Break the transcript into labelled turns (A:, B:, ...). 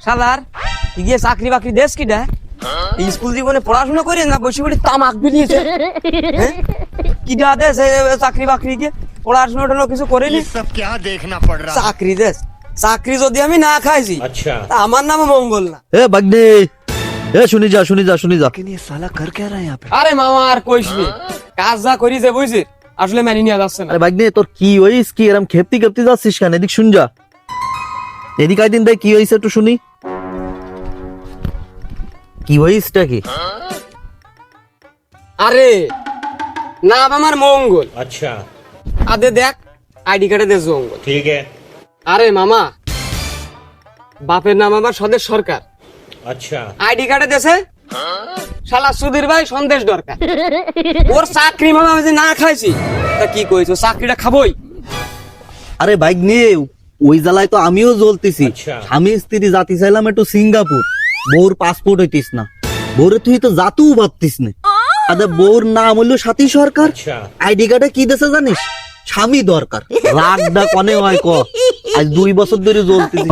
A: শালার গিয়ে চাকরি বাকরি দেশ কিটা স্কুল জীবনে পড়াশোনা করে না বসে বসে তামাক বিলিয়েছে কিটা দেশ চাকরি বাকরি গিয়ে পড়াশোনা কিছু করেনি চাকরি দেশ চাকরি যদি আমি না খাইছি তা আমার নামে মঙ্গল না।
B: এ বাগনে এ শুনি যা
A: আরে মামা আর কইস নি, কাজ যা করি যে বুঝছিস আসলে মেনে নিয়ে যাচ্ছে না।
B: আরে বাগনে তোর কি হইস কি এরকম খেপতি যাচ্ছিস কেন? এদিক শুন যা, এদিক আইদিন দেখ কি হইছে একটু শুনি। কি হইসটা কি?
A: আরে নাম আমার মঙ্গল। আচ্ছা আদে দেখ আইডি কার্ডে দে জঙ্গল। ঠিক আছে। আরে মামা বাপের নাম আমার স্বদেশ সরকার। আচ্ছা আইডি কার্ডে দেছে শালা সুধীর ভাই সন্দেশ দরকার। ওর চাকরি মামা আমি যে না খাইছি তা কি কইছো চাকরিটা খাবই?
B: আরে বাইক নিয়ে ওই জ্বালায় তো আমিও জ্বলতেছি। স্বামী স্ত্রী জাতি চাইলাম একটু সিঙ্গাপুর, বউর পাসপোর্ট হইতিস না, বউরে তুই তো জাতুও ভাবতিস না। আরে বউর নাম হইলো সাথী সরকার, আইডি কার্ডে কি দেশে জানিস? স্বামী দরকার। রাগটা কনে হয় ক, আজ 2 বছর ধরে জ্বলতেছি।